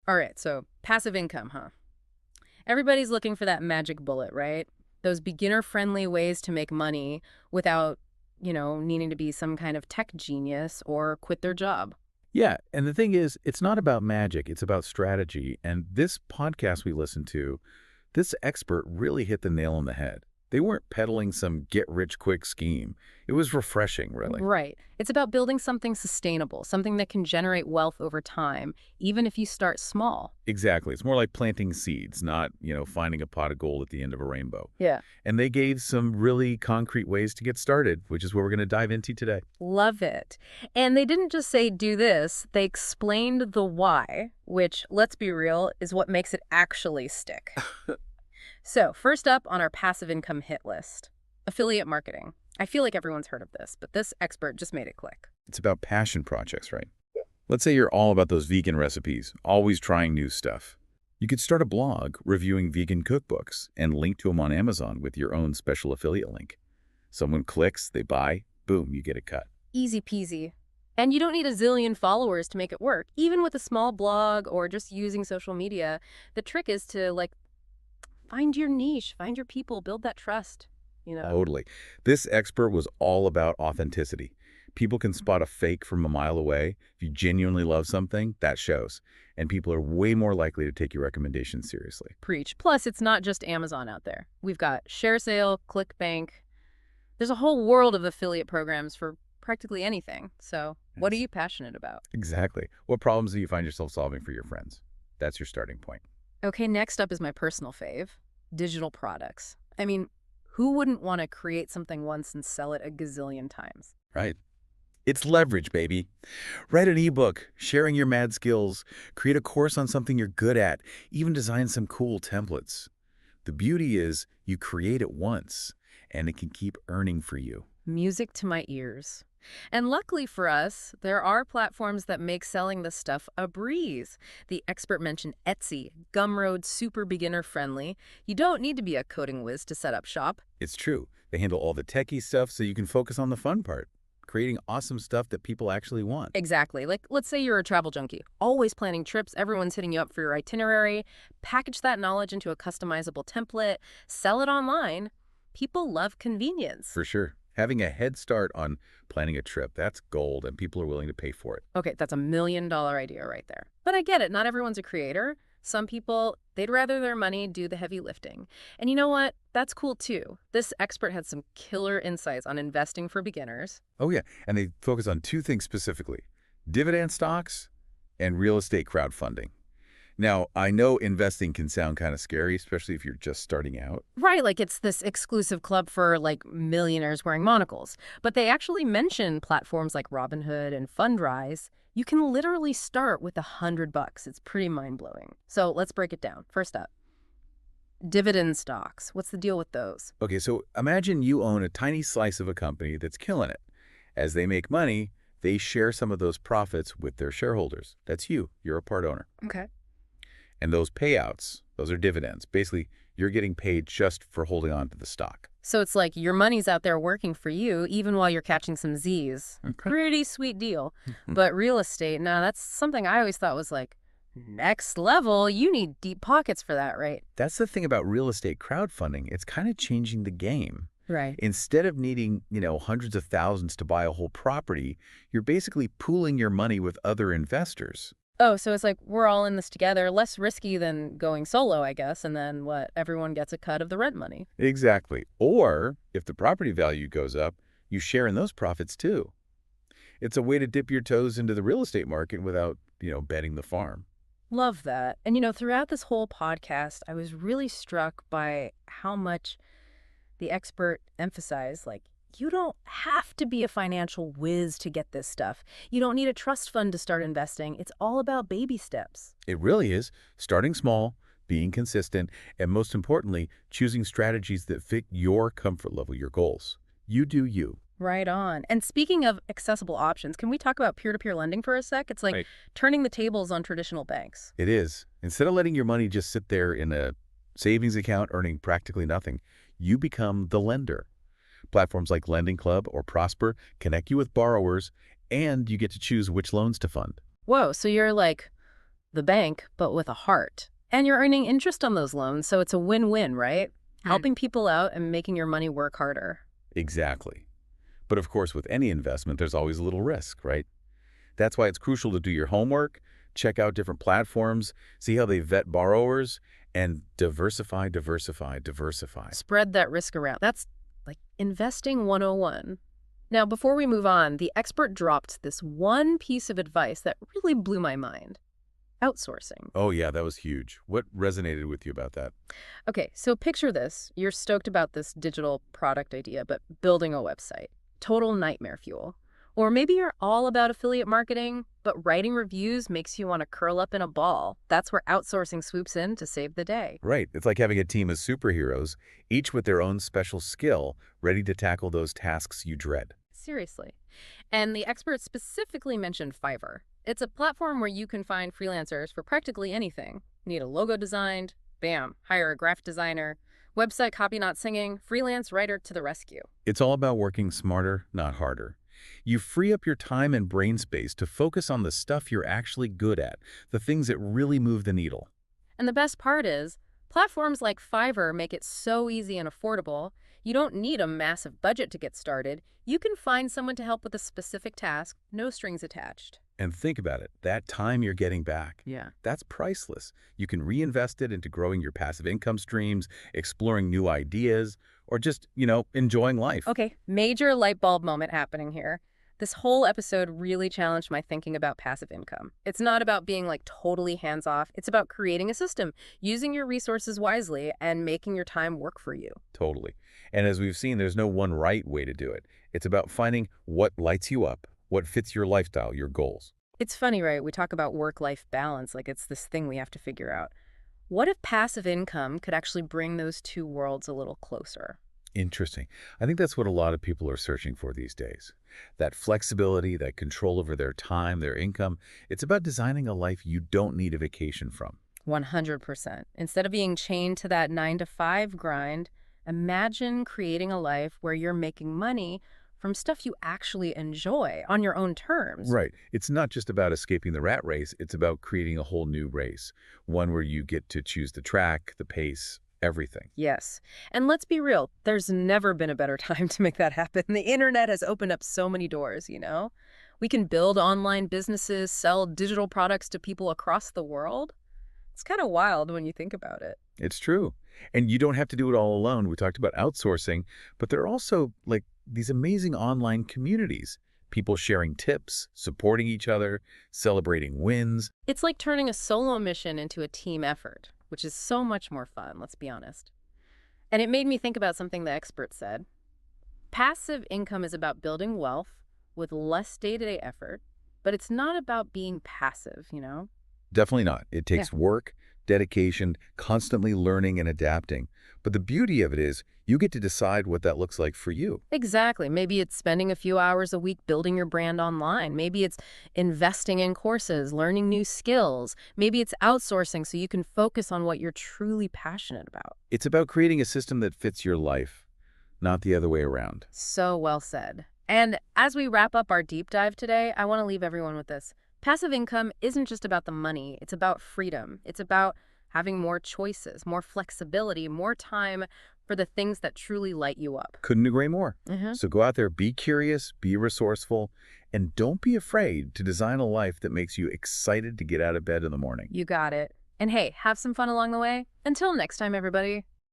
All right, so passive income, huh? Everybody's looking for that magic bullet, right? Those beginner-friendly ways to make money without, needing to be some kind of tech genius or quit their job. Yeah, and the thing is, it's not about magic, it's about strategy. And this podcast we listened to, this expert really hit the nail on the head. They weren't peddling some get-rich-quick scheme. It was refreshing, really. Right. It's about building something sustainable, something that can generate wealth over time, even if you start small. Exactly. It's more like planting seeds, not, finding a pot of gold at the end of a rainbow. Yeah. And they gave some really concrete ways to get started, which is what we're going to dive into today. Love it. And they didn't just say do this, they explained the why, which, let's be real, is what makes it actually stick. So, first up on our passive income hit list, affiliate marketing. I feel like everyone's heard of this, but this expert just made it click. It's about passion projects, right? Let's say you're all about those vegan recipes, always trying new stuff. You could start a blog reviewing vegan cookbooks and link to them on Amazon with your own special affiliate link. Someone clicks, they buy, boom, you get a cut. Easy peasy. And you don't need a zillion followers to make it work. Even with a small blog or just using social media, the trick is to, find your niche, find your people, build that trust. Totally. This expert was all about authenticity. People can spot a fake from a mile away. If you genuinely love something, that shows. And people are way more likely to take your recommendations seriously. Preach. Plus, it's not just Amazon out there. We've got ShareSale, ClickBank. There's a whole world of affiliate programs for practically anything. So what are Yes. you passionate about? Exactly. What problems do you find yourself solving for your friends? That's your starting point. Okay, next up is my personal fave, digital products. I mean, who wouldn't want to create something once and sell it a gazillion times? Right. It's leverage, baby. Write an ebook, sharing your mad skills, create a course on something you're good at, even design some cool templates. The beauty is you create it once, and it can keep earning for you. Music to my ears. And luckily for us, there are platforms that make selling this stuff a breeze. The expert mentioned Etsy, Gumroad, super beginner friendly. You don't need to be a coding whiz to set up shop. It's true. They handle all the techie stuff so you can focus on the fun part, creating awesome stuff that people actually want. Exactly. Like, let's say you're a travel junkie, always planning trips, everyone's hitting you up for your itinerary. Package that knowledge into a customizable template, sell it online. People love convenience. For sure. Having a head start on planning a trip, that's gold, and people are willing to pay for it. Okay, that's $1 million idea right there. But I get it. Not everyone's a creator. Some people, they'd rather their money do the heavy lifting. And you know what? That's cool too. This expert had some killer insights on investing for beginners. Oh, yeah. And they focus on two things specifically: dividend stocks and real estate crowdfunding. Now, I know investing can sound kind of scary, especially if you're just starting out. Right, like it's this exclusive club for millionaires wearing monocles. But they actually mention platforms like Robinhood and Fundrise. You can literally start with $100. It's pretty mind-blowing. So let's break it down. First up, dividend stocks. What's the deal with those? Okay, so imagine you own a tiny slice of a company that's killing it. As they make money, they share some of those profits with their shareholders. That's you. You're a part owner. Okay. And those payouts, those are dividends. Basically, you're getting paid just for holding on to the stock. So it's like your money's out there working for you even while you're catching some Z's. Okay. Pretty sweet deal. But real estate, now that's something I always thought was next level. You need deep pockets for that, right? That's the thing about real estate crowdfunding. It's kind of changing the game. Right. Instead of needing, hundreds of thousands to buy a whole property, you're basically pooling your money with other investors. Oh, so it's like we're all in this together, less risky than going solo, I guess, and then everyone gets a cut of the rent money. Exactly. Or if the property value goes up, you share in those profits too. It's a way to dip your toes into the real estate market without, betting the farm. Love that. And throughout this whole podcast, I was really struck by how much the expert emphasized, you don't have to be a financial whiz to get this stuff. You don't need a trust fund to start investing. It's all about baby steps. It really is. Starting small, being consistent, and most importantly, choosing strategies that fit your comfort level, your goals. You do you. Right on. And speaking of accessible options, can we talk about peer-to-peer lending for a sec? It's like Right. turning the tables on traditional banks. It is. Instead of letting your money just sit there in a savings account earning practically nothing, you become the lender. Platforms like Lending Club or Prosper connect you with borrowers, and you get to choose which loans to fund. Whoa, so you're the bank, but with a heart. And you're earning interest on those loans, so it's a win-win, right? Helping people out and making your money work harder. Exactly. But of course, with any investment, there's always a little risk, right? That's why it's crucial to do your homework, check out different platforms, see how they vet borrowers, and diversify, diversify, diversify. Spread that risk around. That's like investing 101. Now, before we move on, the expert dropped this one piece of advice that really blew my mind. Outsourcing. Oh yeah, that was huge. What resonated with you about that? Okay, so picture this. You're stoked about this digital product idea, but building a website. Total nightmare fuel. Or maybe you're all about affiliate marketing, but writing reviews makes you want to curl up in a ball. That's where outsourcing swoops in to save the day. Right. It's like having a team of superheroes, each with their own special skill, ready to tackle those tasks you dread. Seriously. And the expert specifically mentioned Fiverr. It's a platform where you can find freelancers for practically anything. Need a logo designed? Bam, hire a graphic designer. Website copy not singing, freelance writer to the rescue. It's all about working smarter, not harder. You free up your time and brain space to focus on the stuff you're actually good at, the things that really move the needle. And the best part is, platforms like Fiverr make it so easy and affordable. You don't need a massive budget to get started. You can find someone to help with a specific task, no strings attached. And think about it, that time you're getting back, Yeah. that's priceless. You can reinvest it into growing your passive income streams, exploring new ideas, or just, enjoying life. Okay, major light bulb moment happening here. This whole episode really challenged my thinking about passive income. It's not about being like totally hands off. It's about creating a system, using your resources wisely, and making your time work for you. Totally. And as we've seen, there's no one right way to do it. It's about finding what lights you up, what fits your lifestyle, your goals. It's funny, right? We talk about work-life balance like it's this thing we have to figure out. What if passive income could actually bring those two worlds a little closer? Interesting. I think that's what a lot of people are searching for these days. That flexibility, that control over their time, their income. It's about designing a life you don't need a vacation from. 100%. Instead of being chained to that 9 to 5 grind, imagine creating a life where you're making money from stuff you actually enjoy on your own terms. Right. It's not just about escaping the rat race. It's about creating a whole new race, one where you get to choose the track, the pace, everything. Yes. And let's be real, there's never been a better time to make that happen. The internet has opened up so many doors. We can build online businesses, sell digital products to people across the world. It's kind of wild when you think about it. It's true. And you don't have to do it all alone. We talked about outsourcing, but there are also like these amazing online communities, people sharing tips, supporting each other, celebrating wins. It's like turning a solo mission into a team effort, which is so much more fun, let's be honest. And it made me think about something the expert said. Passive income is about building wealth with less day-to-day effort, but it's not about being passive. Definitely not. It Yeah. takes work, dedication, constantly learning and adapting. But the beauty of it is you get to decide what that looks like for you. Exactly. Maybe it's spending a few hours a week building your brand online. Maybe it's investing in courses, learning new skills. Maybe it's outsourcing so you can focus on what you're truly passionate about. It's about creating a system that fits your life, not the other way around. So well said. And as we wrap up our deep dive today, I want to leave everyone with this. Passive income isn't just about the money. It's about freedom. It's about having more choices, more flexibility, more time for the things that truly light you up. Couldn't agree more. Mhm. So go out there, be curious, be resourceful, and don't be afraid to design a life that makes you excited to get out of bed in the morning. You got it. And hey, have some fun along the way. Until next time, everybody.